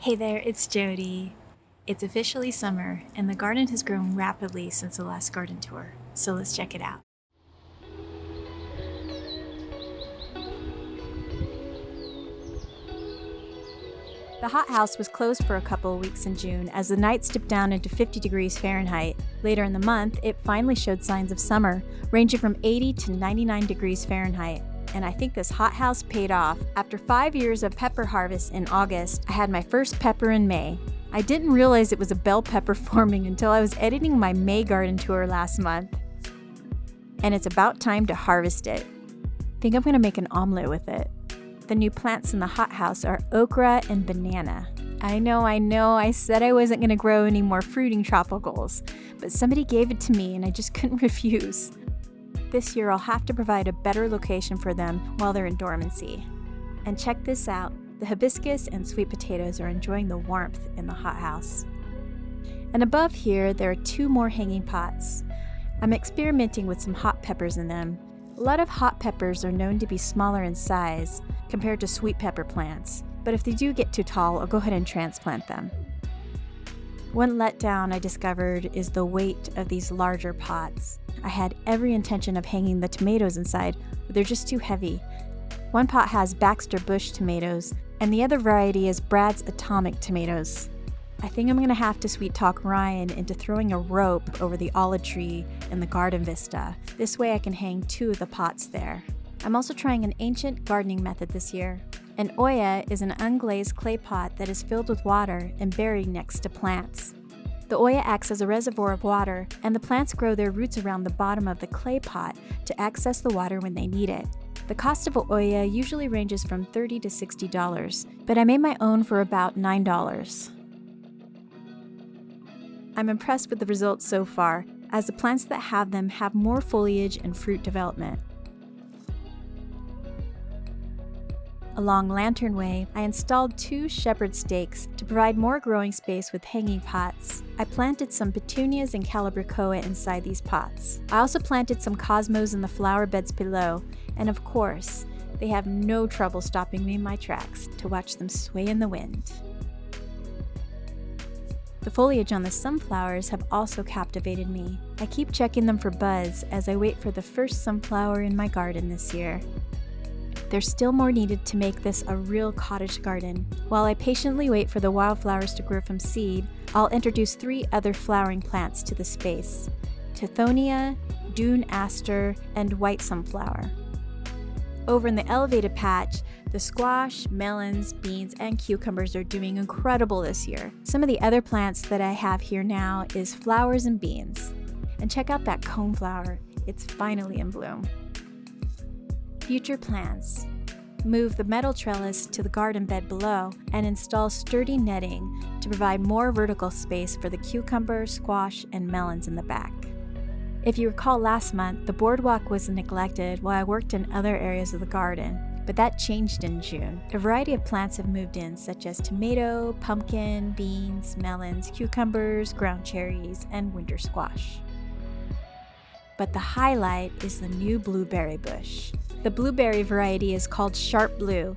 Hey there, it's Jody. It's officially summer, and the garden has grown rapidly since the last garden tour, so let's check it out. The hothouse was closed for a couple of weeks in June as the nights dipped down into 50 degrees Fahrenheit. Later in the month, it finally showed signs of summer, ranging from 80 to 99 degrees Fahrenheit. And I think this hothouse paid off. After 5 years of pepper harvest in August, I had my first pepper in May. I didn't realize it was a bell pepper forming until I was editing my May garden tour last month. And it's about time to harvest it. I think I'm gonna make an omelet with it. The new plants in the hothouse are okra and banana. I know, I said I wasn't gonna grow any more fruiting tropicals, but somebody gave it to me and I just couldn't refuse. This year I'll have to provide a better location for them while they're in dormancy. And check this out, the hibiscus and sweet potatoes are enjoying the warmth in the hothouse. And above here, there are 2 more hanging pots. I'm experimenting with some hot peppers in them. A lot of hot peppers are known to be smaller in size compared to sweet pepper plants, but if they do get too tall, I'll go ahead and transplant them. One letdown I discovered is the weight of these larger pots. I had every intention of hanging the tomatoes inside, but they're just too heavy. One pot has Baxter Bush tomatoes, and the other variety is Brad's Atomic tomatoes. I think I'm going to have to sweet talk Ryan into throwing a rope over the olive tree in the garden vista. This way I can hang 2 of the pots there. I'm also trying an ancient gardening method this year. An Olla is an unglazed clay pot that is filled with water and buried next to plants. The Olla acts as a reservoir of water, and the plants grow their roots around the bottom of the clay pot to access the water when they need it. The cost of an Olla usually ranges from $30 to $60, but I made my own for about $9. I'm impressed with the results so far, as the plants that have them have more foliage and fruit development. Along Lantern Way, I installed 2 shepherd stakes to provide more growing space with hanging pots. I planted some petunias and calibrachoa inside these pots. I also planted some cosmos in the flower beds below, and of course, they have no trouble stopping me in my tracks to watch them sway in the wind. The foliage on the sunflowers have also captivated me. I keep checking them for buds as I wait for the first sunflower in my garden this year. There's still more needed to make this a real cottage garden. While I patiently wait for the wildflowers to grow from seed, I'll introduce 3 other flowering plants to the space: Tithonia, Dune Aster, and White Sunflower. Over in the elevated patch, the squash, melons, beans, and cucumbers are doing incredible this year. Some of the other plants that I have here now is flowers and beans. And check out that coneflower, it's finally in bloom. Future plans: move the metal trellis to the garden bed below and install sturdy netting to provide more vertical space for the cucumber, squash, and melons in the back. If you recall last month, the boardwalk was neglected while I worked in other areas of the garden, but that changed in June. A variety of plants have moved in, such as tomato, pumpkin, beans, melons, cucumbers, ground cherries, and winter squash. But the highlight is the new blueberry bush. The blueberry variety is called Sharp Blue.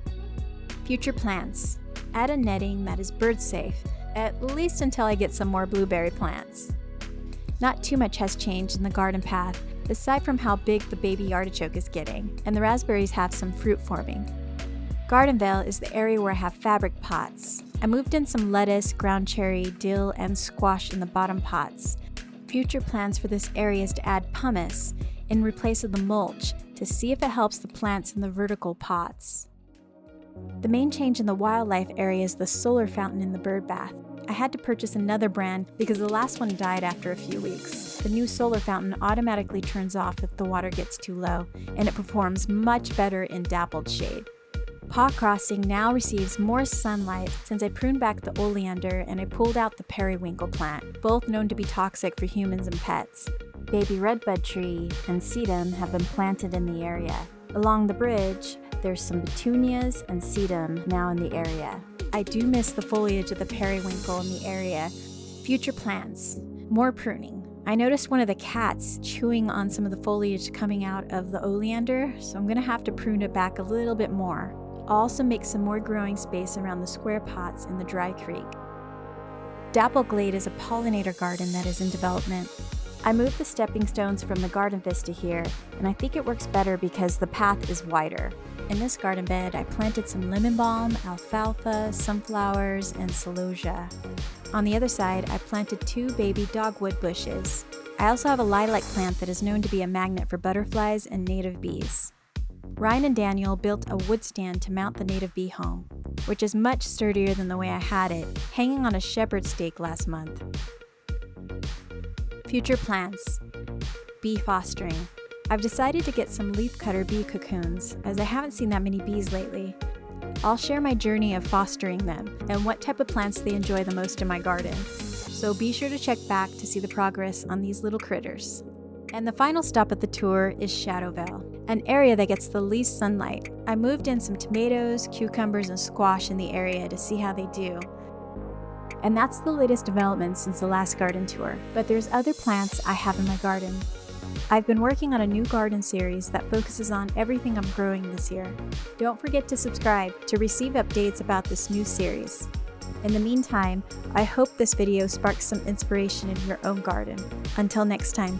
Future plans: add a netting that is bird safe, at least until I get some more blueberry plants. Not too much has changed in the garden path, aside from how big the baby artichoke is getting, and the raspberries have some fruit forming. Garden Vale is the area where I have fabric pots. I moved in some lettuce, ground cherry, dill, and squash in the bottom pots. Future plans for this area is to add pumice in replace of the mulch to see if it helps the plants in the vertical pots. The main change in the wildlife area is the solar fountain in the bird bath. I had to purchase another brand because the last one died after a few weeks. The new solar fountain automatically turns off if the water gets too low, and it performs much better in dappled shade. Pot crossing now receives more sunlight since I pruned back the oleander and I pulled out the periwinkle plant, both known to be toxic for humans and pets. Baby redbud tree and sedum have been planted in the area. Along the bridge, there's some petunias and sedum now in the area. I do miss the foliage of the periwinkle in the area. Future plans: more pruning. I noticed one of the cats chewing on some of the foliage coming out of the oleander, so I'm gonna have to prune it back a little bit more. I'll also make some more growing space around the square pots in the dry creek. Dapple Glade is a pollinator garden that is in development. I moved the stepping stones from the garden vista here, and I think it works better because the path is wider. In this garden bed, I planted some lemon balm, alfalfa, sunflowers, and celosia. On the other side, I planted 2 baby dogwood bushes. I also have a lilac plant that is known to be a magnet for butterflies and native bees. Ryan and Daniel built a wood stand to mount the native bee home, which is much sturdier than the way I had it, hanging on a shepherd stake last month. Future plans. Bee fostering. I've decided to get some leafcutter bee cocoons, as I haven't seen that many bees lately. I'll share my journey of fostering them and what type of plants they enjoy the most in my garden, so be sure to check back to see the progress on these little critters. And the final stop at the tour is Shadowvale, an area that gets the least sunlight. I moved in some tomatoes, cucumbers, and squash in the area to see how they do. And that's the latest development since the last garden tour, but there's other plants I have in my garden. I've been working on a new garden series that focuses on everything I'm growing this year. Don't forget to subscribe to receive updates about this new series. In the meantime, I hope this video sparks some inspiration in your own garden. Until next time.